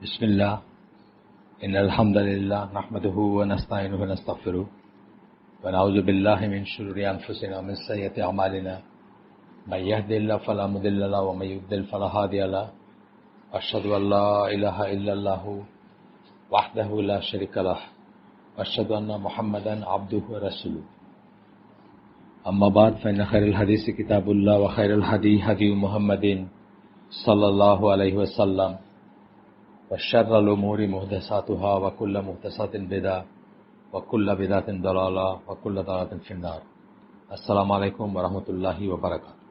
बिस्मिल्लाह इन्नल हम्दुलिल्लाह नहमदुहु व नस्तईनुहु व नस्तगफिरुह व नऊज़ु बिल्लाहि मिन शुरूरि अनफुसिना व मिन सय्यिअति अमालिना मय यहदिहिल्लाहु फला मुदिल्ल लहु व मय युद्लिल फला हादिय लहु अशहदु अल्ला इलाहा इल्लल्लाहु वहदहु ला शरीका लहु व अशहदु अन्ना मुहम्मदन अब्दुहु व रसूलुहु अम्मा बाद फइन्न खैरल हदीस किताबुल्लाह व खैरल हदी हदी मुहम्मदिन सल्लल्लाहु अलैहि वसल्लम वशर्रल उमूरि मुहदसातुहा व कुल्लु मुहदसातिन बिदअह व कुल्लु बिदअतिन दलाला व कुल्लु दलालातिन फिन्नार। अस्सलामु आलाइकुम व रहमतुल्लाहि व बाराकातुहू।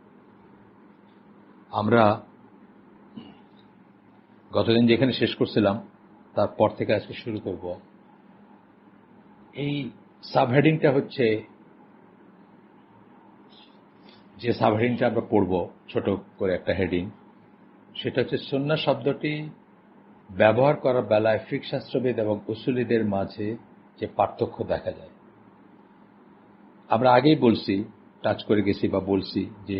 আমরা গতদিন যেখানে শেষ করছিলাম তারপর থেকে আজকে শুরু করব। এই সাবহেডিংটা হচ্ছে যে সাবহেডিংটা আমরা পড়ব, ছোট করে একটা হেডিং, সেটা হচ্ছে সুন্নাহ শব্দটি ব্যবহার করার বেলায় ফিকহ শাস্ত্রবিদ এবং উসুলীদের মাঝে যে পার্থক্য দেখা যায়। আমরা আগেই বলছি, টাচ করে গেছি বা বলছি যে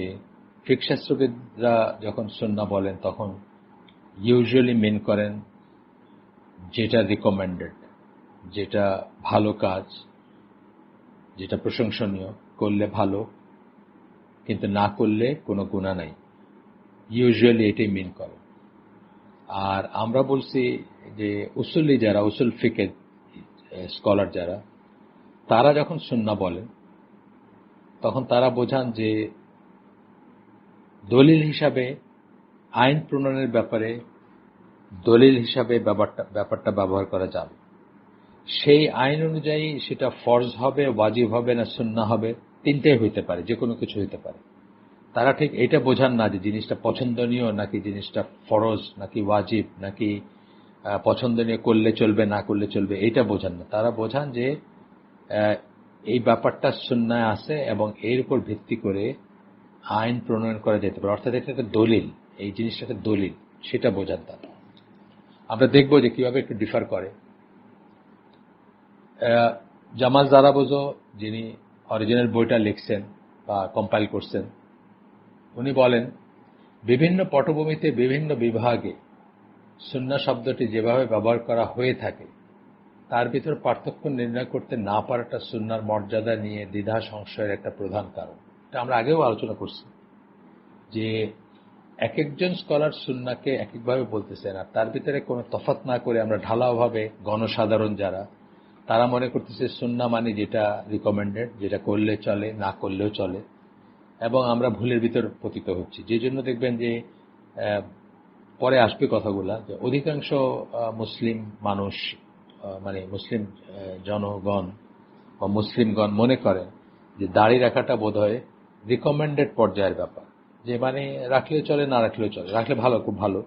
ফিকহ শাস্ত্রবিদরা যখন সুন্নাহ বলেন তখন ইউজুয়ালি মেন করেন যেটা রিকমেন্ডেড, যেটা ভালো কাজ, যেটা প্রশংসনীয়, করলে ভালো কিন্তু না করলে কোনো গুনাহ নাই, ইউজুয়ালি এটাই মেন করে। আর আমরা বলছি যে উসুলি যারা, উসুল ফিকের স্কলার যারা, তারা যখন সুন্নাহ বলেন তখন তারা বোঝান যে দলিল হিসাবে, আইন প্রণয়নের ব্যাপারে দলিল হিসাবে ব্যাপারটা ব্যবহার করা যাবে। সেই আইন অনুযায়ী সেটা ফরজ হবে, ওয়াজিব হবে না সুন্নাহ হবে, তিনটাই হইতে পারে, যে কোনো কিছু হইতে পারে। তারা ঠিক এটা বোঝান না যে জিনিসটা পছন্দনীয় নাকি জিনিসটা ফরজ নাকি ওয়াজিব নাকি পছন্দনীয়, করলে চলবে না করলে চলবে, এটা বোঝান না। তারা বোঝান যে এই ব্যাপারটা সুন্নায় আছে এবং এর উপর ভিত্তি করে আইন প্রণয়ন করা যেতে পারে, অর্থাৎ এটা একটা দলিল, এই জিনিসটা একটা দলিল, সেটা বোঝান তারা। আমরা দেখব যে কিভাবে একটু ডিফার করে। জামাল জারাবোজো, যিনি অরিজিনাল বইটা লিখছেন বা কম্পাইল করছেন, উনি বলেন বিভিন্ন পটভূমিতে বিভিন্ন বিভাগে সুন্নাহ শব্দটি যেভাবে ব্যবহার করা হয়ে থাকে তার ভিতর পার্থক্য নির্ণয় করতে না পারাটা সুন্নাহর মর্যাদা নিয়ে দ্বিধা সংশয়ের একটা প্রধান কারণ। এটা আমরা আগেও আলোচনা করছি যে এক একজন স্কলার সুন্নাহকে এক একভাবে বলতেছেন, আর তার ভিতরে কোনো তফাৎ না করে আমরা ঢালাওভাবে গণসাধারণ যারা, তারা মনে করতেছে সুন্নাহ মানে যেটা রিকমেন্ডেড, যেটা করলে চলে না করলেও চলে, এবং আমরা ভুলের ভিতর পতিত হচ্ছি। যে জন্য দেখবেন যে পরে আসবে কথাগুলা, যে অধিকাংশ মুসলিম মানুষ, মানে মুসলিম জনগণ বা মুসলিমগণ মনে করেন যে দাড়ি রাখাটা বোধহয় রিকমেন্ডেড পর্যায়ের ব্যাপার, যে মানে রাখলেও চলে না রাখলেও চলে, রাখলে ভালো, খুব ভালো,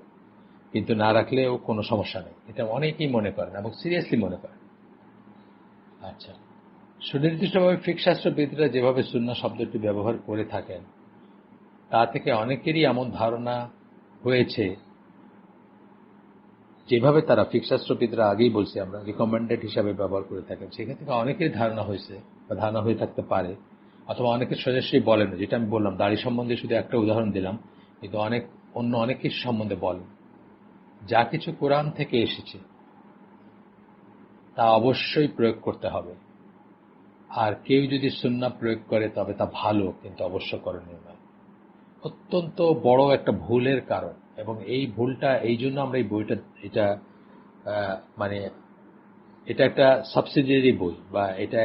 কিন্তু না রাখলেও কোনো সমস্যা নেই। এটা অনেকেই মনে করেন এবং সিরিয়াসলি মনে করেন। আচ্ছা, সুনির্দিষ্টভাবে ফিকহ শাস্ত্রবিদরা যেভাবে সুন্নাহ শব্দটি ব্যবহার করে থাকেন তা থেকে অনেকেরই এমন ধারণা হয়েছে, যেভাবে তারা ফিকহ শাস্ত্রবিদরা আগেই বলছি আমরা রিকমেন্ডেড হিসাবে ব্যবহার করে থাকেন, সেখান থেকে অনেকেরই ধারণা হয়েছে বা ধারণা হয়ে থাকতে পারে, অথবা অনেকের সরাসরি বলেন, যেটা আমি বললাম দাড়ি সম্বন্ধে শুধু একটা উদাহরণ দিলাম, কিন্তু অন্য অনেক কিছু সম্বন্ধে বলেন, যা কিছু কোরআন থেকে এসেছে তা অবশ্যই প্রয়োগ করতে হবে, আর কেউ যদি সুন্নাহ প্রয়োগ করে তবে তা ভালো কিন্তু অবশ্য করণীয় নয়। অত্যন্ত বড় একটা ভুলের কারণ, এবং এই ভুলটা এই জন্য আমরা এই বইটা, এটা মানে এটা একটা সাবসিডিয়ারি বই বা এটা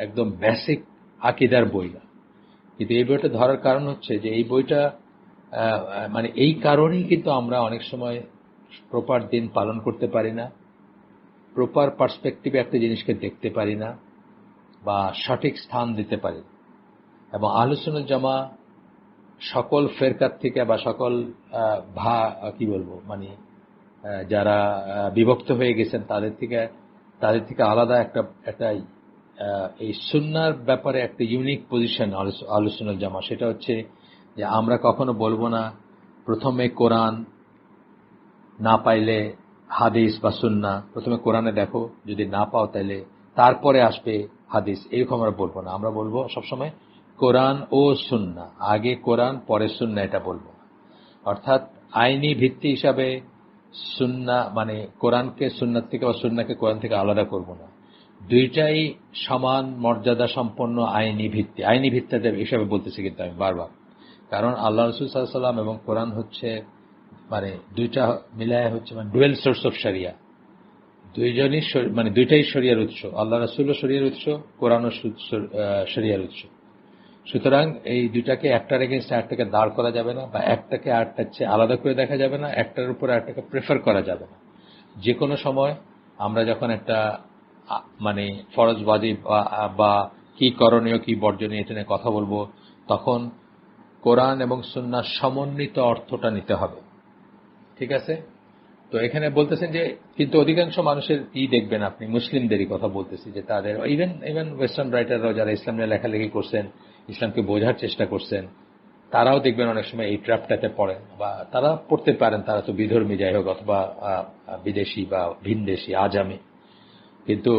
একদম বেসিক আকীদার বই না, কিন্তু এই বইটা ধরার কারণ হচ্ছে যে এই বইটা মানে এই কারণেই কিন্তু আমরা অনেক সময় প্রপার দিন পালন করতে পারি না, প্রপার পার্সপেক্টিভে একটা জিনিসকে দেখতে পারি না, বা সঠিক স্থান দিতে পারি। এবং আহলে সুন্নাত জামা সকল ফেরকার থেকে বা সকল মানে যারা বিভক্ত হয়ে গেছেন তাদের থেকে আলাদা একটা এই সুন্নাহর ব্যাপারে একটা ইউনিক পজিশন আহলে সুন্নাত জামা। সেটা হচ্ছে যে আমরা কখনো বলবো না প্রথমে কোরআন, না পাইলে হাদিস বা সুন্নাহ, প্রথমে কোরআনে দেখো, যদি না পাও তাহলে তারপরে আসবে হাদিস, এরকম আমরা বলবো না। আমরা বলবো সবসময় কোরআন ও সুন্নাহ, আগে কোরআন পরে সুন্নাহ, এটা বলবো। অর্থাৎ আইনি ভিত্তি হিসাবে সুন্নাহ মানে কোরআনকে সুন্নাত থেকে বা সুন্নাহকে কোরআন থেকে আলাদা করব না। দুইটাই সমান মর্যাদা সম্পন্ন আইনি ভিত্তিতে হিসাবে বলতেছি কিন্তু আমি বারবার। কারণ আল্লাহ রাসূল সাল্লাল্লাহু আলাইহি ওয়াসাল্লাম এবং কোরআন হচ্ছে মানে দুইটা মিলায় হচ্ছে মানে ডুয়েল সোর্স অফ শরিয়া। দুইজনই মানে দুইটাই শরিয়ার উৎস। আল্লাহ রাসূলও শরিয়ার উৎস, কোরআনও শরিয়ার উৎস। সুতরাং এই দুইটাকে একটার এগেইনস্ট আরেকটাকে দাঁড় করা যাবে না, বা একটাকে আরেকটার চেয়ে আলাদা করে দেখা যাবে না, একটার উপর আরেকটাকে প্রেফার করা যাবে না। যে কোনো সময় আমরা যখন একটা মানে ফরজ ওয়াজিব বা কি করণীয় কি বর্জনীয় এটা নিয়ে কথা বলবো, তখন কোরআন এবং সুন্নাহর সমন্বিত অর্থটা নিতে হবে। ঠিক আছে? তো এখানে বলতেছেন যে কিন্তু অধিকাংশ মানুষের দেখবেন আপনি, মুসলিমদেরই কথা বলতেছি, যে তাদের ইভেন ওয়েস্টার্ন রাইটাররাও যারা ইসলাম নিয়ে লেখালেখি করছেন, ইসলামকে বোঝার চেষ্টা করছেন, তারাও দেখবেন অনেক সময় এই ট্র্যাপটাতে পড়েন, বা তারা পড়তে পারেন, তারা তো বিধর্মী যাই হোক, অথবা বিদেশি বা ভিনদেশি আজামি। কিন্তু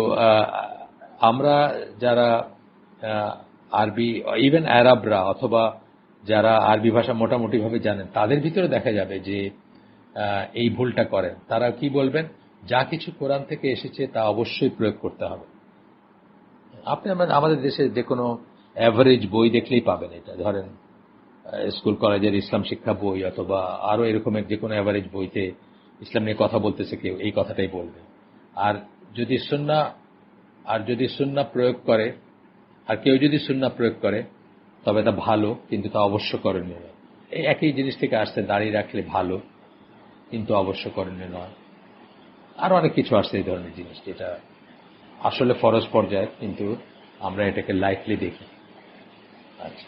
আমরা যারা আরবি, ইভেন আরবরা অথবা যারা আরবি ভাষা মোটামুটি ভাবে জানেন, তাদের ভিতরে দেখা যাবে যে এই ভুলটা করেন। তারা কি বলবেন, যা কিছু কোরআন থেকে এসেছে তা অবশ্যই প্রয়োগ করতে হবে। আপনি আমাদের দেশে যে কোনো অ্যাভারেজ বই দেখলেই পাবেন এটা। ধরেন স্কুল কলেজের ইসলাম শিক্ষা বই অথবা আরো এরকমের যে কোনো অ্যাভারেজ বইতে ইসলাম নিয়ে কথা বলতেছে কেউ, এই কথাটাই বলবে। আর যদি সুন্নাহ প্রয়োগ করে, আর কেউ যদি সুন্নাহ প্রয়োগ করে, তবে তা ভালো, কিন্তু তা অবশ্য করণীয় নয়। এই একই জিনিস থেকে আসছে, দাঁড়িয়ে রাখলে ভালো কিন্তু অবশ্য করণীয় নয়। আরো অনেক কিছু আসছে এই ধরনের জিনিস, যেটা আসলে ফরজ পর্যায়ে, কিন্তু আমরা এটাকে লাইটলি দেখি। আচ্ছা,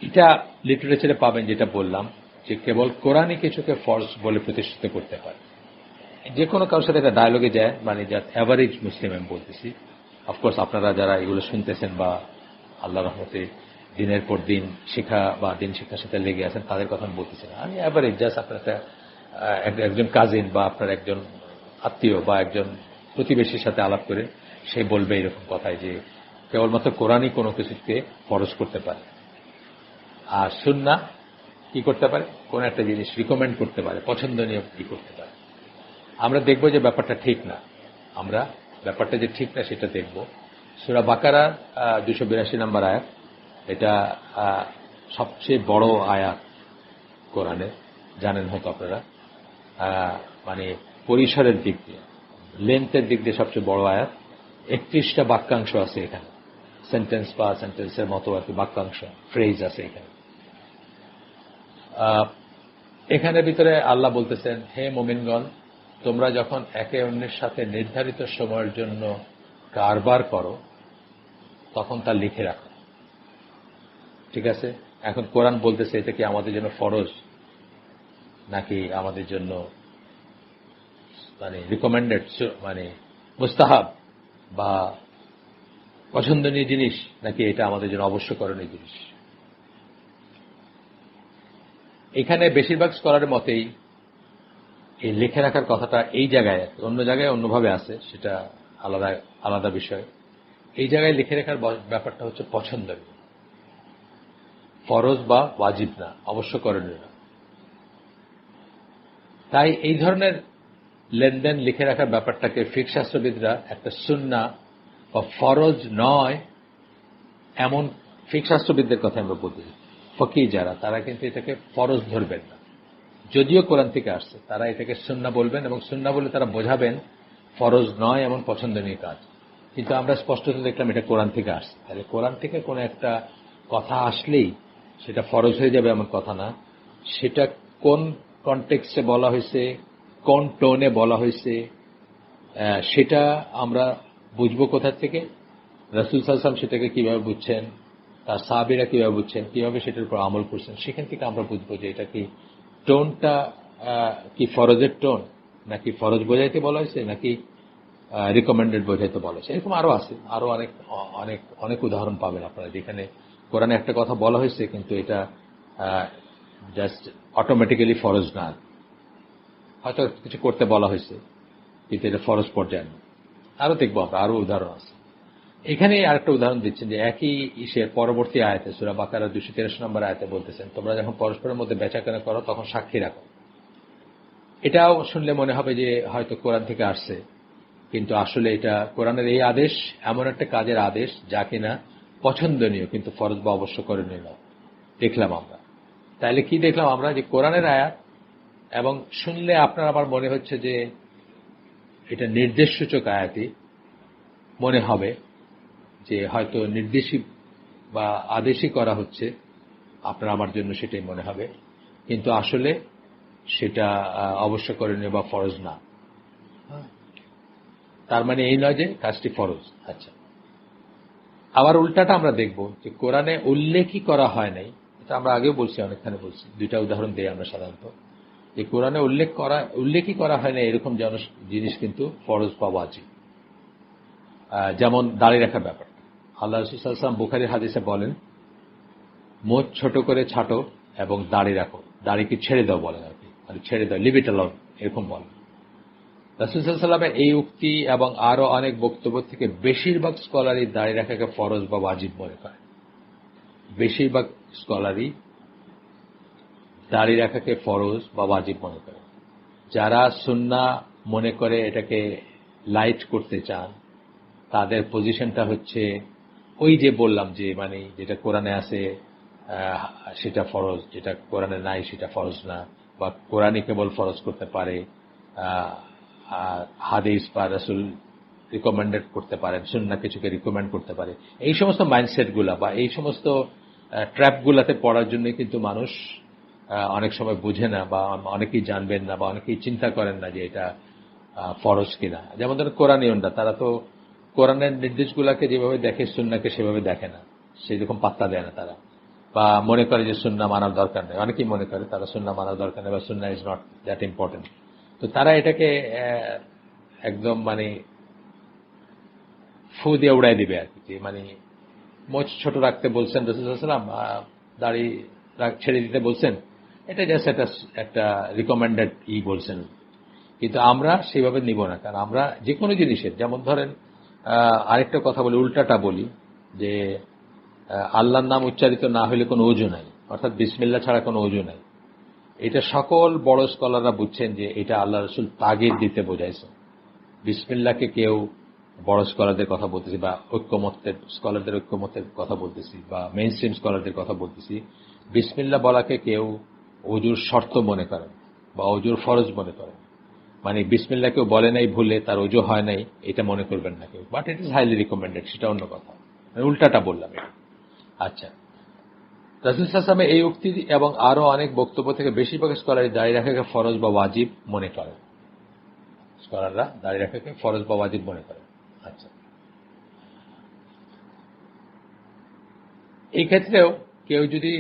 এটা লিটারেচারে পাবেন, যেটা বললাম যে কেবল কোরআনই কিছুকে ফরজ বলে প্রতিষ্ঠিত করতে পারে। যে কোনো কারোর সাথে একটা ডায়লগে যায়, মানে যা অ্যাভারেজ মুসলিম আমি বলতেছি। অফকোর্স আপনারা যারা এগুলো শুনতেছেন বা আল্লাহ রহমতে দিনের পর দিন শিক্ষা বা দিন শিক্ষার সাথে লেগে আছেন, তাদের কথা আমি বলতেছি না। আমি অ্যাভারেজ জাস্ট আপনার একজন কাজিন বা আপনার একজন আত্মীয় বা একজন প্রতিবেশীর সাথে আলাপ করে সে বলবে এরকম কথায় যে কেবলমাত্র কোরআনই কোনো কিছুকে ফরজ করতে পারে, আর সুন্নাহ কি করতে পারে, কোন একটা জিনিস রিকমেন্ড করতে পারে, পছন্দনীয় কি করতে পারে। আমরা দেখব যে ব্যাপারটা ঠিক না, আমরা ব্যাপারটা যে ঠিক না সেটা দেখব। সূরা বাকারা 282 নম্বর আয়াত, এটা সবচেয়ে বড় আয়াত কোরআনে, জানেন হয়তো আপনারা। মানে পরিসরের দিক দিয়ে, লেন্থের দিক দিয়ে সবচেয়ে বড় আয়াত। 31টা বাক্যাংশ আছে এখানে, সেন্টেন্স বা সেন্টেন্সের মতো আর কি বাক্যাংশ, ফ্রেজ আছে এখানে। এখানের ভিতরে আল্লাহ বলতেছেন, হে মুমিনগণ, তোমরা যখন একে অন্যের সাথে নির্ধারিত সময়ের জন্য কারবার করো, তখন তা লিখে রাখো। ঠিক আছে? এখন কোরআন বলতেছে এটা কি আমাদের জন্য ফরজ নাকি আমাদের জন্য মানে রিকমেন্ডেড, মানে মুস্তাহাব বা পছন্দনীয় জিনিস, নাকি এটা আমাদের জন্য অবশ্যকরণীয় জিনিস? এখানে বেশিরভাগ স্কলারের মতেই এই লিখে রাখার কথাটা এই জায়গায়, অন্য জায়গায় অন্যভাবে আছে, সেটা আলাদা আলাদা বিষয়। এই জায়গায় লিখে রাখার ব্যাপারটা হচ্ছে পছন্দনীয়, ফরজ বা ওয়াজিব না, অবশ্যকরণীয় না। তাই এই ধরনের লেনদেন লিখে রাখার ব্যাপারটাকে ফিকহ শাস্ত্রবিদরা একটা সুন্নাহ বা ফরজ নয় এমন ফিকহ শাস্ত্রবিদদের কথা আমরা বলতে, ফকিহ যারা, তারা কিন্তু এটাকে ফরজ ধরবেন না। যদিও কোরআন থেকে আসছে, তারা এটাকে সুন্নাহ বলবেন, এবং সুন্নাহ বলে তারা বোঝাবেন ফরজ নয় এমন পছন্দনীয় কাজ। কিন্তু আমরা স্পষ্টত দেখলাম এটা কোরআন থেকে আসছে। তাহলে কোরআন থেকে কোনো একটা কথা আসলেই সেটা ফরজ হয়ে যাবে এমন কথা না। সেটা কোন কনটেক্সটে বলা হয়েছে, কোন টোনে বলা হয়েছে, সেটা আমরা বুঝবো কোথা থেকে? রাসূল সাল্লাল্লাহু আলাইহি ওয়াসাল্লাম সেটাকে কিভাবে বুঝছেন, তার সাহাবীরা কিভাবে বুঝছেন, কিভাবে সেটার উপর আমল করছেন, সেখান থেকে আমরা বুঝবো যে এটা কি টোনটা কি ফরজের টোন, নাকি ফরজ বোঝাইতে বলা হয়েছে, নাকি রিকমেন্ডেড বোঝাইতে বলা হয়েছে। এরকম আরো আছে, আরো অনেক অনেক অনেক উদাহরণ পাবেন আপনারা, যেখানে কোরআনে একটা কথা বলা হয়েছে কিন্তু এটা জাস্ট অটোমেটিক্যালি ফরজ না, হয়তো কিছু করতে বলা হয়েছে কিন্তু এটা ফরজ পর্যায়ে না। আরো দেখবো আমরা, আরো উদাহরণ আছে। এখানে আরেকটা উদাহরণ দিচ্ছেন যে একই ইসের পরবর্তী আয়াতে সূরা বাকারা 283 নম্বর আয়াতে বলতেছেন, তোমরা যখন পরস্পরের মধ্যে বেচাকেনা করো তখন সাক্ষী রাখো। এটাও শুনলে মনে হবে যে হয়তো কোরআন থেকে আসছে, কিন্তু আসলে এটা কোরআনের এই আদেশ এমন একটা কাজের আদেশ যা কিনা পছন্দনীয়, কিন্তু ফরজ বা অবশ্য করণীয় নয়। দেখলাম আমরা, তাইলে কি দেখলাম আমরা, যে কোরআনের আয়াত এবং শুনলে আপনার আবার মনে হচ্ছে যে এটা নির্দেশসূচক আয়াতই মনে হবে, যে হয়তো নির্দেশই বা আদেশই করা হচ্ছে, আপনার আমার জন্য সেটাই মনে হবে, কিন্তু আসলে সেটা অবশ্য করণীয় বা ফরজ না। তার মানে এই নয় যে কাজটি ফরজ। আচ্ছা, আবার উল্টাটা আমরা দেখব যে কোরআনে উল্লেখই করা হয় নাই, এটা আমরা আগেও বলছি, অনেকখানে বলছি, দুইটা উদাহরণ দিই আমরা সাধারণত, যে কোরআনে উল্লেখই করা হয় না এরকম জিনিস কিন্তু ফরজ বা ওয়াজিব। যেমন দাড়ি রাখার ব্যাপার, আল্লাহ রাসূল সাল্লাল্লাহু আলাইহি ওয়াসাল্লাম বুখারীর হাদিসে বলেন, মুখ ছোট করে ছাটো এবং দাড়ি রাখো, দাড়িকে ছেড়ে দাও বলেন আর কি, মানে ছেড়ে দাও, লিভ ইট অ্যালোন, এরকম বলেন। রাসূল সাল্লাল্লাহু আলাইহি ওয়াসাল্লামের এই উক্তি এবং আরো অনেক বক্তব্য থেকে বেশিরভাগ স্কলারই দাড়ি রাখাকে ফরজ বা ওয়াজিব মনে করে। বেশিরভাগ স্কলারই দাড়ি রাখাকে ফরজ বা ওয়াজিব মনে করে। যারা সুন্নাহ মনে করে এটাকে লাইট করতে চান, তাদের পজিশনটা হচ্ছে ওই যে বললাম, যে মানে যেটা কোরআনে আছে সেটা ফরজ, যেটা কোরআনে নাই সেটা ফরজ না, বা কোরআনই কেবল ফরজ করতে পারে, হাদিস বা রাসূল রিকমেন্ডেড করতে পারেন, সুন্নাহ কিছুকে রিকমেন্ড করতে পারে। এই সমস্ত মাইন্ডসেটগুলা বা এই সমস্ত ট্র্যাপগুলাতে পড়ার জন্য কিন্তু মানুষ অনেক সময় বুঝে না, বা অনেকেই জানবেন না, বা অনেকেই চিন্তা করেন না যে এটা ফরজ কিনা। যেমন ধরেন কোরআনীয়নরা, তারা তো কোরআনের নির্দেশগুলাকে যেভাবে দেখে সুন্নাহকে সেভাবে দেখে না, সেই রকম পাত্তা দেয় না তারা, বা মনে করে যে সুন্নাহ মানার দরকার নেই। অনেকেই মনে করে তারা সুন্নাহ মানার দরকার নেই, বা সুন্নাহ ইজ নট দ্যাট ইম্পর্টেন্ট। তো তারা এটাকে একদম মানে ফু দিয়ে উড়াই দিবে আর কি, মানে মোচ ছোট রাখতে বলছেন রাসূল সাল্লাল্লাহু আলাইহি ওয়াসাল্লাম, দাড়ি ছেড়ে দিতে বলছেন, এটা জাস্ট একটা রিকমেন্ডেড বলছেন। কিন্তু আমরা সেভাবে নিব না, কারণ আমরা যে কোনো জিনিসের, যেমন ধরেন আরেকটা কথা বলি, উল্টাটা বলি, যে আল্লাহর নাম উচ্চারিত না হলে কোনো ওযু নাই, অর্থাৎ বিসমিল্লাহ ছাড়া কোনো ওযু নাই। এটা সকল বড় স্কলাররা বুঝছেন যে এটা আল্লাহ রাসূল তাগিদ দিতে বোঝাইছেন। বিসমিল্লাহকে কেউ, বড় স্কলারদের কথা বলতেছি, বা স্কলারদের ঐক্যমতের কথা বলতেছি, বা মেইন স্ট্রিম স্কলারদের কথা বলতেছি, বিসমিল্লাহ বলাকে কেউ ওযুর শর্ত মনে করেন বা ওযুর ফরজ মনে করেন। মানে বিসমিল্লাহ কেউ বলে নাই ভুলে তার ওযু হয় নাই, এটা মনে করবেন না কেউ, but it is highly recommended, সেটা অন্য কথা। উল্টাটা বললাম। আচ্ছা, রাসূল সাল্লাল্লাহু আলাইহি ওয়াসাল্লামের এই উক্তি এবং আরো অনেক বক্তব্য থেকে বেশিরভাগ স্কলার দাড়ি রাখাকে ফরজ বা ওয়াজিব মনে করেন। স্কলাররা দাড়ি রাখাকে ফরজ বা ওয়াজিব মনে করেন। আচ্ছা, এই ক্ষেত্রেও কেউ যদি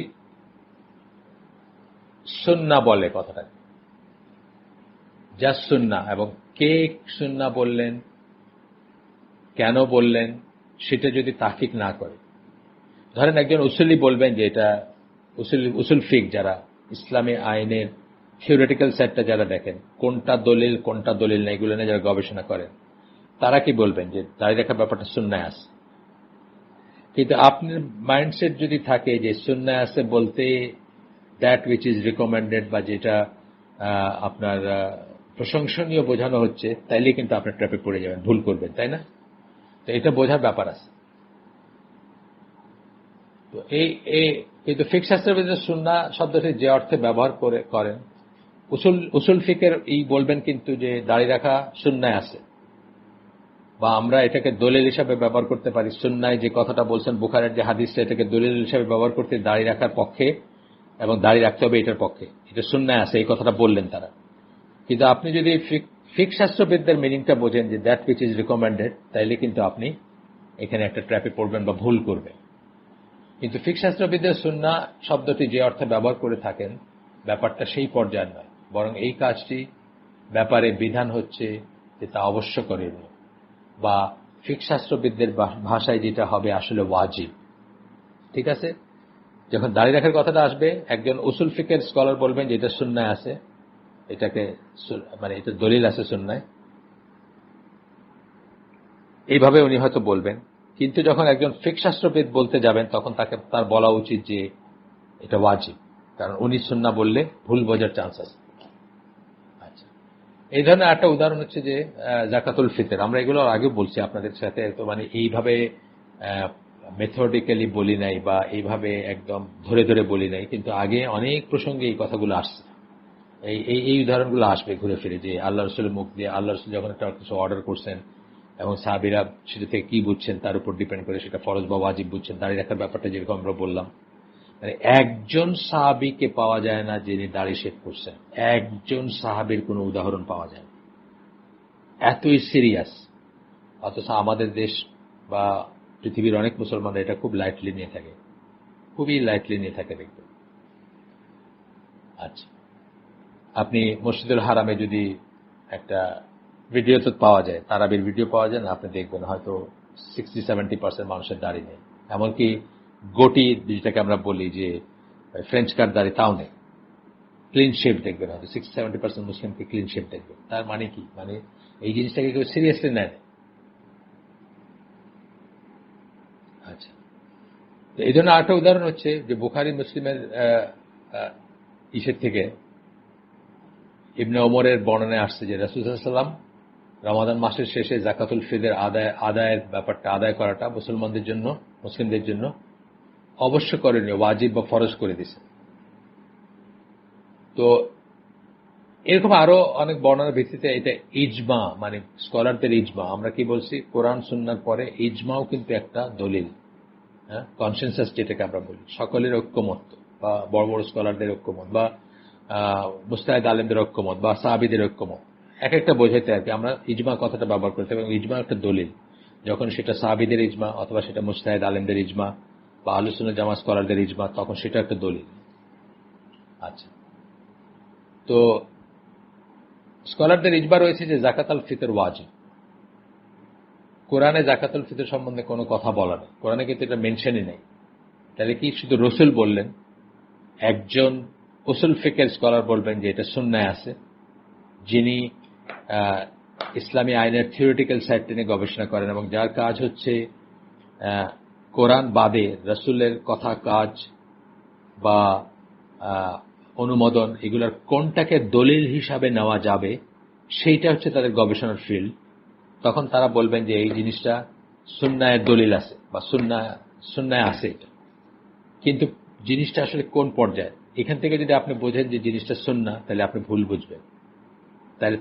সুন্নাহ বলে, কথাটা জাস্ট সুন্নাহ, এবং কে সুন্নাহ বললেন, কেন বললেন, সেটা যদি তাহকিক না করে, ধরেন একজন উসুলি বলবেন যে এটা উসুল ফিক, যারা ইসলামী আইনের থিওরিটিক্যাল সেটটা যারা দেখেন, কোনটা দলিল না, এগুলো নিয়ে যারা গবেষণা করেন, তারা কি বলবেন যে দাঁড়িয়ে রাখার ব্যাপারটা সুন্নায় আছে। কিন্তু আপনার মাইন্ডসেট যদি থাকে যে সুন্নায় আছে বলতে দ্যাট উইচ ইজ রিকমেন্ডেড, বা যেটা আপনার প্রশংসনীয় বোঝানো হচ্ছে, তাইলে কিন্তু আপনার ট্র্যাপে পড়ে যাবেন, ভুল করবেন, তাই না? তো এটা বোঝার ব্যাপার আছে। তো কিন্তু ফিকহ শাস্ত্রের ভিতরে সুন্নাহ শব্দটি যে অর্থে ব্যবহার করেন, উসুল ফিকের বলবেন কিন্তু যে দাড়ি রাখা সুন্নায় আছে, বা আমরা এটাকে দলিল হিসাবে ব্যবহার করতে পারি। সুন্নায় যে কথাটা বলছেন বুখারীর যে হাদিসটা, এটাকে দলিল হিসাবে ব্যবহার করতে দাড়ি রাখার পক্ষে, এবং দাড়ি রাখতে হবে এটার পক্ষে, এটা সুন্নায় আছে, এই কথাটা বললেন তারা। কিন্তু আপনি যদি ফিকহ শাস্ত্রবিদদের মিনিংটা বোঝেন যে দ্যাট হুইচ ইজ রিকমেন্ডেড, তাইলে কিন্তু আপনি এখানে একটা ট্র্যাপে পড়বেন বা ভুল করবেন। কিন্তু ফিকহ শাস্ত্রবিদদের সুন্নাহ শব্দটি যে অর্থে ব্যবহার করে থাকেন, ব্যাপারটা সেই পর্যায়ে নয়, বরং এই কাজটি ব্যাপারে বিধান হচ্ছে যে তা অবশ্যকরণীয়, বা ফিকহ শাস্ত্রবিদদের ভাষায় যেটা হবে আসলে ওয়াজিব। ঠিক আছে? যখন দাঁড়িয়ে রাখার কথাটা আসবে, একজন উসুল ফিকের স্কলার বলবেন যে এটা সুন্নায় আছে, এটাকে মানে এটা দলিল আছে সুন্নায়, এইভাবে উনি হয়তো বলবেন। কিন্তু যখন একজন ফিকহ শাস্ত্রবিদ বলতে যাবেন তখন তার বলা উচিত যে এটা ওয়াজিব, কারণ উনি সুন্নাহ বললে ভুল বোঝার চান্স আছে। আচ্ছা, এই ধরনের একটা উদাহরণ হচ্ছে যে যাকাতুল ফিতর। আমরা এগুলো আগে বলছি আপনাদের সাথে, তো মানে এইভাবে মেথডিক্যালি বলি নাই বা এইভাবে একদম ধরে ধরে বলি নাই, কিন্তু আগে অনেক প্রসঙ্গে এই কথাগুলো আসছে। এই উদাহরণগুলো আসবে ঘুরে ফিরে, যে আল্লাহ রসুলের মুখ দিয়ে আল্লাহ রসুল যখন একটা কিছু অর্ডার করছেন এবং সাহাবীরা সেটা থেকে কি বুঝছেন তার উপর ডিপেন্ড করে সেটা ফরজ বা ওয়াজিব বুঝছেন। দাড়ি রাখার ব্যাপারটা যেরকম আমরা বললাম, মানে একজন সাহাবীকে পাওয়া যায় না যিনি দাড়ি শেভ করছেন, একজন সাহাবীর কোনো উদাহরণ পাওয়া যায় না, এতই সিরিয়াস। অথচ আমাদের দেশ বা পৃথিবীর অনেক মুসলমানরা এটা খুব লাইটলি নিয়ে থাকে, খুবই লাইটলি নিয়ে থাকে দেখবেন। আচ্ছা, আপনি মসজিদুল হারামে যদি একটা ভিডিও তো পাওয়া যায়, তারাবির ভিডিও পাওয়া যায় না, আপনি দেখবেন হয়তো 60-70% মানুষের দাড়ি নেই, এমনকি গোটি যেটাকে আমরা বলি যে ফ্রেঞ্চ কাট দাড়ি তাও নেই, ক্লিন শেপ দেখবেন, হয়তো 60-70% মুসলিমকে ক্লিন শেপ দেখবেন। তার মানে কি, মানে এই জিনিসটাকে কেউ সিরিয়াসলি নেয় না। আচ্ছা, এই জন্য আরেকটা উদাহরণ হচ্ছে যে বুখারী মুসলিমের ইসের থেকে ইবনে ওমরের বর্ণনায় আসছে যে রাসূল সাল্লাল্লাহু আলাইহি ওয়াসাল্লাম রমাদান মাসের শেষে যাকাতুল ফিতর আদায়ের ব্যাপারটা আদায় করাটা মুসলমানদের জন্য, মুসলিমদের জন্য অবশ্য করণীয়, ওয়াজিব বা ফরজ করে দিয়েছে। তো এরকম আরো অনেক বর্ণনার ভিত্তিতে এটা ইজমা, মানে স্কলারদের ইজমা। আমরা কি বলছি, কোরআন সুন্নাহর পরে ইজমাও কিন্তু একটা দলিল, হ্যাঁ, কনসেনসাস যেটাকে আমরা বলি, সকলের ঐক্যমত বা বড় বড় স্কলারদের ঐক্যমত বা মুস্তাহিদ আলেমদের ঐক্যমত বা সাহাবীদের ঐক্যমত, এক একটা বোঝাইতে আর কি আমরা ইজমা কথাটা ব্যবহার করতে, এবং ইজমা একটা দলিল। যখন সেটা সাহাবীদের ইজমা অথবা সেটা মুস্তাহিদ আলেমদের ইজমা বা আহলে সুন্নাহ জামাত স্কলারদের ইজমা, তখন সেটা একটা দলিল। আচ্ছা, তো স্কলারদের ইজমা রয়েছে যে যাকাতুল ফিতর ওয়াজিব। কোরআনে যাকাতুল ফিতর সম্বন্ধে কোনো কথা বলা নেই, কোরআনে কিন্তু এটা মেনশনই নেই। তাহলে কি শুধু রসুল বললেন? একজন উসুল ফিকহের স্কলার বলবেন যে এটা সুন্নায় আছে, যিনি ইসলামী আইনের থিওরিটিক্যাল সাইডটা নিয়ে গবেষণা করেন এবং যার কাজ হচ্ছে কোরআন বাদে রাসূলের কথা, কাজ বা অনুমোদন, এগুলোর কোনটাকে দলিল হিসাবে নেওয়া যাবে সেইটা হচ্ছে তাদের গবেষণার ফিল্ড। তখন তারা বলবেন যে এই জিনিসটা সুন্নায়ের দলিল আছে বা সুন্নায় আছে এটা। কিন্তু জিনিসটা আসলে কোন পর্যায়ে, এখান থেকে যদি আপনি বোঝেন যে জিনিসটা সুন্নাহ, তাহলে আপনি ভুল বুঝবেন। তাহলে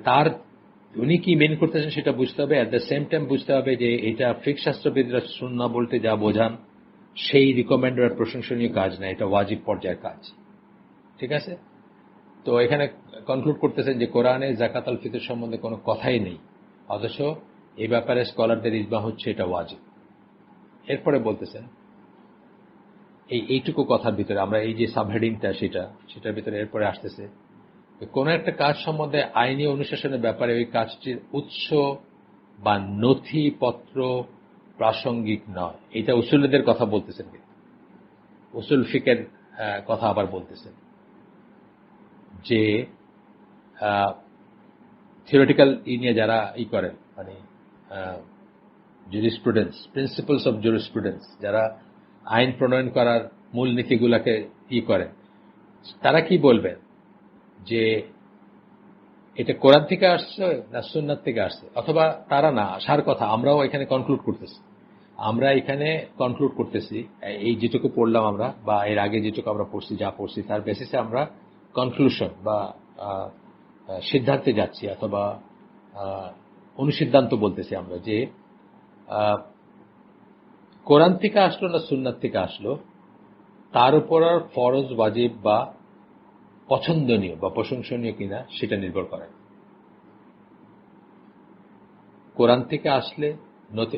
উনি কি মেন করতেছেন সেটা বুঝতে হবে, অ্যাট দ্য সেম টাইম বুঝতে হবে যে এটা ফিকহ শাস্ত্রবিদরা সুন্নাহ বলতে যা বোঝান সেই রিকমেন্ডেড প্রশংসনীয় কাজ না, এটা ওয়াজিব পর্যায়ের কাজ। ঠিক আছে? তো এখানে কনক্লুড করতেছেন যে কোরআনে যাকাতুল ফিতর সম্বন্ধে কোনো কথাই নেই, অথচ এই ব্যাপারে স্কলারদের ইজমা হচ্ছে এটা ওয়াজিব। এরপরে বলতেছেন এইটুকু কথার ভিতরে আমরা এই যে সাবহেডিংটা সেটার ভিতরে এরপরে আসতেছে কোন একটা কাজ সম্বন্ধে আইনি অনুশাসনের ব্যাপারে ওই কাজটির উৎস বা নথিপত্র প্রাসঙ্গিক নয়। এটা উসুলদের কথা বলতেছেন, উসুল ফিকের কথা আবার বলতেছেন যে থিওরিটিক্যাল নিয়ে যারা করেন, মানে জুরিসপ্রুডেন্স, প্রিন্সিপালস অফ জুরিসপ্রুডেন্স, যারা আইন প্রণয়ন করার মূল নীতিগুলোকে করেন, তারা কি বলবেন যে এটা কোরআন থেকে আসছে না সুন্নাত থেকে আসছে, অথবা তারা না আসার কথা আমরাও এখানে কনক্লুড করতেছি। আমরা এখানে কনক্লুড করতেছি এই যেটুকু পড়লাম আমরা বা এর আগে যেটুকু আমরা পড়ছি, যা পড়ছি তার বেসিসে আমরা কনক্লুশন বা সিদ্ধান্তে যাচ্ছি অথবা অনুসিদ্ধান্ত বলতেছি আমরা যে কোরআন থেকে আসলো না সুন্নাত থেকে আসলো, তার উপর আর ফরজ, ওয়াজিব বা পছন্দনীয় বা প্রশংসনীয় কিনা সেটা নির্ভর করে। কোরআন থেকে আসলে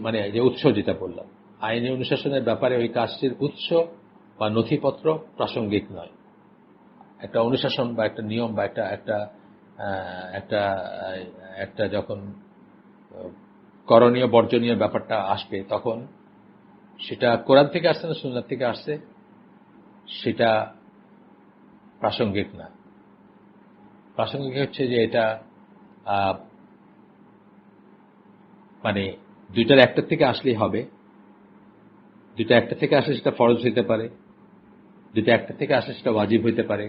মানে যে উৎস যেটা বললাম, আইনি অনুশাসনের ব্যাপারে ওই কাজটির উৎস বা নথিপত্র প্রাসঙ্গিক নয়। একটা অনুশাসন বা একটা নিয়ম বা একটা যখন করণীয় বর্জনীয় ব্যাপারটা আসবে, তখন সেটা কোরআন থেকে আসছে না সুন্নাত থেকে আসছে সেটা প্রাসঙ্গিক না। প্রাসঙ্গিক হচ্ছে যে এটা মানে দুইটার একটার থেকে আসলেই হবে, দুইটা একটা থেকে আসে সেটা ফরজ হইতে পারে, দুইটা একটা থেকে আসে সেটা ওয়াজিব হইতে পারে,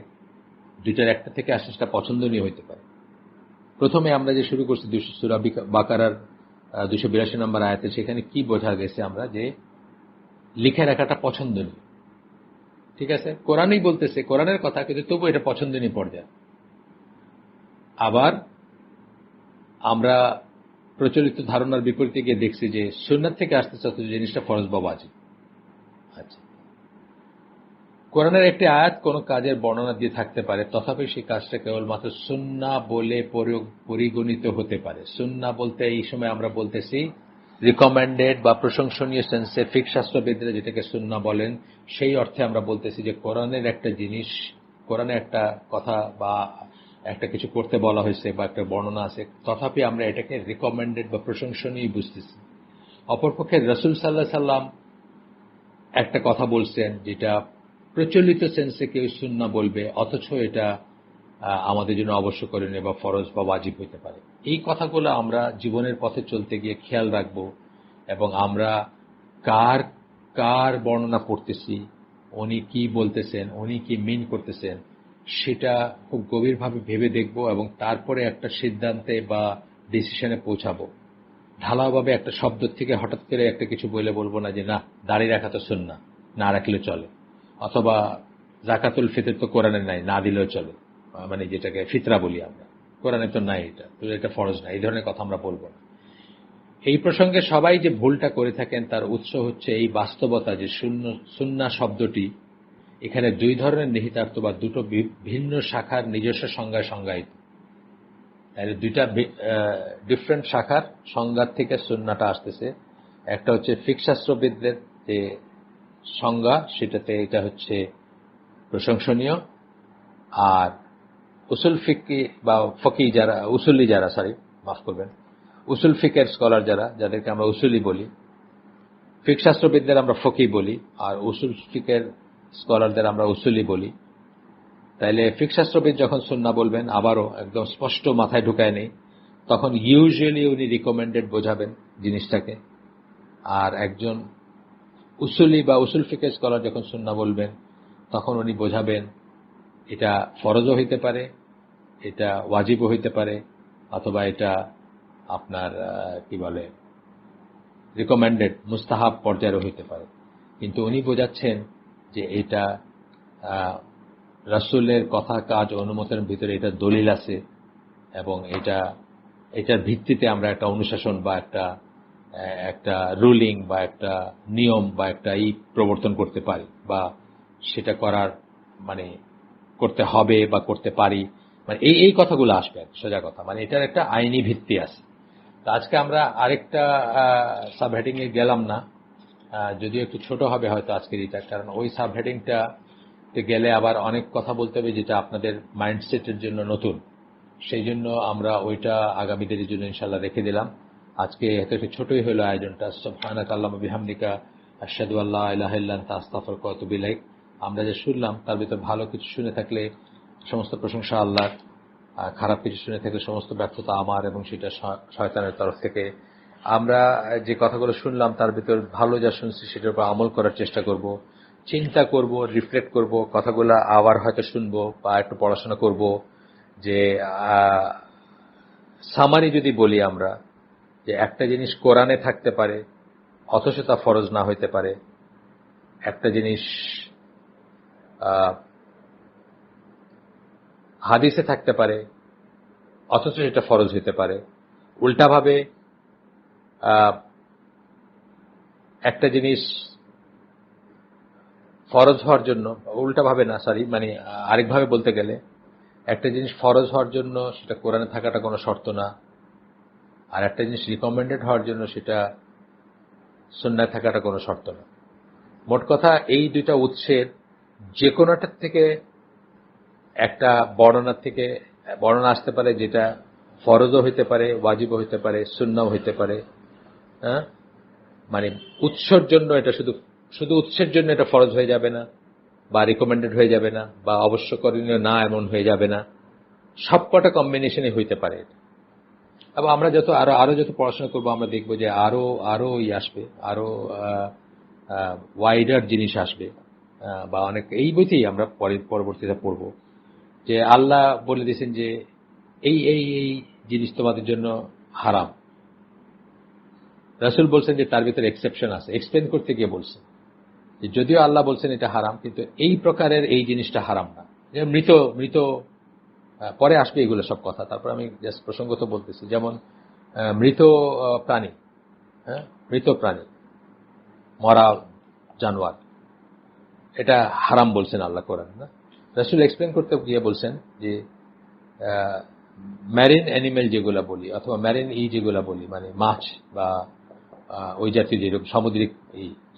দুইটার একটা থেকে আসে সেটা পছন্দনীয় হইতে পারে। প্রথমে আমরা যে শুরু করছি সূরা বাকারার 282 নম্বর আয়াতে, সেখানে কি বোঝা গেছে আমরা, যে লিখে রাখাটা পছন্দনীয়। ঠিক আছে, কোরআনই বলতেছে, কোরআনের কথা, কিন্তু তবু এটা পছন্দনীয় পর্যায়ে। আবার আমরা প্রচলিত ধারণার বিপরীতে গিয়ে দেখছি যে সুন্নাত থেকে আসতেছে অথচ জিনিসটা ফরজ বা ওয়াজিব। আচ্ছা, কোরআনের একটি আয়াত কোন কাজের বর্ণনা দিয়ে থাকতে পারে, তথাপি সেই কাজটা কেবলমাত্র সুন্নাহ বলে পরিগণিত হতে পারে। সুন্নাহ বলতে এই সময় আমরা বলতেছি রিকমেন্ডেড বা প্রশংসনীয় সেন্সে, ফিক শাস্ত্রবিদরা যেটাকে সুন্নাহ বলেন, সেই অর্থে আমরা বলতেছি যে কোরআনের একটা জিনিস, কোরআনে একটা কথা বা একটা কিছু করতে বলা হয়েছে বা একটা বর্ণনা আছে, তথাপি আমরা এটাকে রিকমেন্ডেড বা প্রশংসনীয় বুঝতেছি। অপরপক্ষে রাসূল সাল্লাল্লাহু আলাইহি সাল্লাম একটা কথা বলছেন যেটা প্রচলিত সেন্সে কেউ সুন্নাহ বলবে, অথচ এটা আমাদের জন্য অবশ্যকরণীয় বা ফরজ বা ওয়াজিব হইতে পারে। এই কথাগুলো আমরা জীবনের পথে চলতে গিয়ে খেয়াল রাখব, এবং আমরা কার কার বর্ণনা পড়তেছি, উনি কি বলতেছেন, উনি কি মিন করতেছেন, সেটা খুব গভীরভাবে ভেবে দেখব, এবং তারপরে একটা সিদ্ধান্তে বা ডিসিশনে পৌঁছাবো। ঢালাওভাবে একটা শব্দ থেকে হঠাৎ করে একটা কিছু বলবো না যে না, দাঁড়িয়ে রাখা তো সুন্নাহ, না রাখলে চলে, অথবা যাকাতুল ফিতর তো কোরআনে নাই, না দিলেও চলে, মানে যেটাকে ফিতরা বলি আমরা, কোরআনে তো নাই, এটা তো এটা ফরজ না, এই ধরনের কথা আমরা বলবো না। এই প্রসঙ্গে সবাই যে ভুলটা করে থাকেন তার উৎস হচ্ছে এই বাস্তবতা যে সুন্নাহ শব্দটি এখানে দুই ধরনের নিহিতার্থ বা দুটো ভিন্ন শাখার নিজস্ব সংজ্ঞায় সংজ্ঞায়িত। দুইটা ডিফারেন্ট শাখার সংজ্ঞার থেকে সুন্নাহটা আসতেছে। একটা হচ্ছে ফিকহ শাস্ত্রবিদদের যে সংজ্ঞা, সেটাতে এটা হচ্ছে প্রশংসনীয়, আর উসুল ফিকি বা ফকি যারা, উসুলি যারা, মাফ করবেন, উসুল ফিকের স্কলার যারা, যাদেরকে আমরা উসুলি বলি, ফিকহ শাস্ত্রবিদদের আমরা ফকি বলি, আর উসুল ফিকের স্কলারদের আমরা উসুলি বলি। তাইলে ফিকহ শাস্ত্রবিদ যখন সুন্নাহ বলবেন, আবারও একদম স্পষ্ট মাথায় ঢুকায় নেই, তখন ইউজুয়ালি উনি রিকমেন্ডেড বোঝাবেন জিনিসটাকে। আর একজন উসুলি বা উসুল ফিকের স্কলার যখন সুন্নাহ বলবেন, তখন উনি বোঝাবেন এটা ফরজও হইতে পারে, এটা ওয়াজিবও হইতে পারে, অথবা এটা আপনার কি বলে রিকমেন্ডেড মুস্তাহাব পর্যায়েরও হইতে পারে। কিন্তু উনি বোঝাচ্ছেন যে এটা রাসূলের কথা, কাজ, অনুমোদনের ভিতরে এটা দলিল আছে, এবং এটার ভিত্তিতে আমরা একটা অনুশাসন বা একটা রুলিং বা একটা নিয়ম বা একটা প্রবর্তন করতে পারি, বা সেটা করার মানে করতে হবে বা করতে পারি, মানে এই কথাগুলো আসবে। সোজা কথা, মানে এটার একটা আইনি ভিত্তি আছে। তো আজকে আমরা আরেকটা সাব হেডিং এ গেলাম না, যদিও একটু ছোট হবে হয়তো আজকের এটা, কারণ ওই সাব হেডিংটা গেলে আবার অনেক কথা বলতে হবে যেটা আপনাদের মাইন্ডসেটের জন্য নতুন। সেই জন্য আমরা ওইটা আগামীদের জন্য ইনশাল্লাহ রেখে দিলাম। আজকে এত একটু ছোটই হলো আয়োজনটা। সুবহানাকা আল্লাহুম্মা বিহামদিকা আশহাদু আল্লা ইলাহা ইল্লা আনতা আস্তাগফিরুকা ওয়া আতুবু ইলাইক। আমরা যা শুনলাম তার ভিতর ভালো কিছু শুনে থাকলে সমস্ত প্রশংসা আল্লাহর, খারাপ কিছু শুনে থাকলে সমস্ত ব্যর্থতা আমার, এবং সেটা শয়তানের তরফ থেকে। আমরা যে কথাগুলো শুনলাম তার ভিতর ভালো যা শুনছি সেটার উপর আমল করার চেষ্টা করব, চিন্তা করব, রিফ্লেক্ট করব, কথাগুলো আবার হয়তো শুনবো বা একটু পড়াশোনা করব। যে সামারি যদি বলি আমরা, যে একটা জিনিস কোরআনে থাকতে পারে অথচ তা ফরজ না হইতে পারে, একটা জিনিস হাদিসে থাকতে পারে অথচ সেটা ফরজ হইতে পারে। উল্টাভাবে একটা জিনিস ফরজ হওয়ার জন্য, উল্টাভাবে না, মানে আরেকভাবে বলতে গেলে, একটা জিনিস ফরজ হওয়ার জন্য সেটা কোরআনে থাকাটা কোনো শর্ত না, আর একটা জিনিস রিকমেন্ডেড হওয়ার জন্য সেটা সুন্নায় থাকাটা কোনো শর্ত না। মোট কথা, এই দুইটা উৎসের যে কোনোটার থেকে একটা বর্ণনা আসতে পারে, যেটা ফরজও হইতে পারে, ওয়াজিবও হইতে পারে, সুন্নাহও হইতে পারে। হ্যাঁ, মানে উৎসর জন্য এটা শুধু উৎসের জন্য এটা ফরজ হয়ে যাবে না, বা রিকমেন্ডেড হয়ে যাবে না, বা অবশ্যকরণীয় না এমন হয়ে যাবে না। সবকটা কম্বিনেশনে হইতে পারে। এবং আমরা যত আরো যত পড়াশোনা করবো আমরা দেখবো যে আরো আসবে, আরো ওয়াইডার জিনিস আসবে, বা অনেক এই বইতেই আমরা পরবর্তীতে পড়ব যে আল্লাহ বলে দিয়েছেন যে এই এই এই জিনিস তোমাদের জন্য হারাম। রাসূল বলছেন যে তার ভিতরে এক্সেপশন আছে, এক্সপ্লেন করতে গিয়ে বলছেন যে যদিও আল্লাহ বলছেন এটা হারাম, কিন্তু এই প্রকারের এই জিনিসটা হারাম না। যেমন মৃত মৃত পরে আসবে এগুলো সব কথা, তারপর আমি জাস্ট প্রসঙ্গত বলতেছি। যেমন মৃত প্রাণী, হ্যাঁ, মৃত প্রাণী, মরা জানোয়ার, এটা হারাম বলছেন আল্লাহ কোরআন না। রাসূল এক্সপ্লেন করতে গিয়ে বলছেন যে ম্যারিন অ্যানিমেল যেগুলা বলি, অথবা ম্যারিন যেগুলা বলি, মানে মাছ বা ওই জাতীয় যেরকম সামুদ্রিক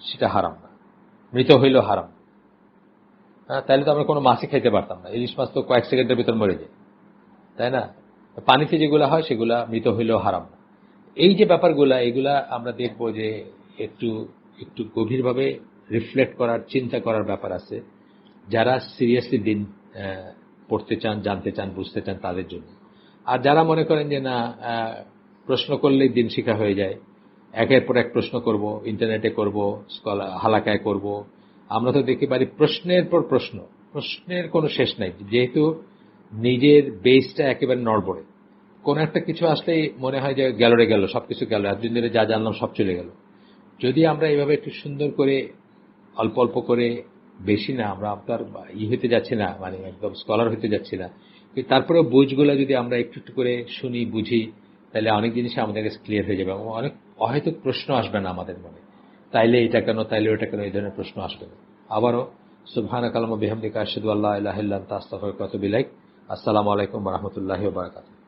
সেটা হারাম না, মৃত হইলেও হারাম। হ্যাঁ, তাহলে তো আমরা কোনো মাছই খাইতে পারতাম না, ইলিশ মাছ তো কয়েক সেকেন্ডের ভিতর মরে যায়, তাই না? পানিতে যেগুলা হয় সেগুলা মৃত হইলেও হারাম না। এই যে ব্যাপারগুলা, এগুলা আমরা দেখব যে একটু একটু গভীরভাবে রিফ্লেক্ট করার, চিন্তা করার ব্যাপার আছে যারা সিরিয়াসলি দিন পড়তে চান, জানতে চান, বুঝতে চান তাদের জন্য। আর যারা মনে করেন যে না, প্রশ্ন করলেই দিন শিক্ষা হয়ে যায়, একের পর এক প্রশ্ন করব, ইন্টারনেটে করব, হালাকায় করব, আমরা তো দেখতে পারি প্রশ্নের পর প্রশ্ন, প্রশ্নের কোনো শেষ নাই, যেহেতু নিজের বেসটা একেবারে নড়বড়ে। কোন একটা কিছু আসলেই মনে হয় যে গেল রে গেল, সবকিছু গেল, এতদিন ধরে যা জানলাম সব চলে গেল। যদি আমরা এইভাবে একটু সুন্দর করে অল্প অল্প করে, বেশি না, আমরা আপনার হইতে যাচ্ছি না, মানে একদম স্কলার হইতে যাচ্ছি না, কিন্তু তারপরেও বুঝগুলো যদি আমরা একটু একটু করে শুনি, বুঝি, তাহলে অনেক জিনিস আমাদের কাছে ক্লিয়ার হয়ে যাবে এবং অনেক অহেতুক প্রশ্ন আসবে না আমাদের মনে। তাইলে এটা কেন, তাইলে ওটা কেন, এই ধরনের প্রশ্ন আসবে না। আবারও সুবহানাকা আল্লাহুম্মা বিহামদিকা আশহাদু আল্লা ইলাহা ইল্লা আনতা আস্তাগফিরুকা ওয়া আতুবু ইলাইক। আসসালামু আলাইকুম ওয়া রাহমাতুল্লাহি ওয়া বারাকাতুহু।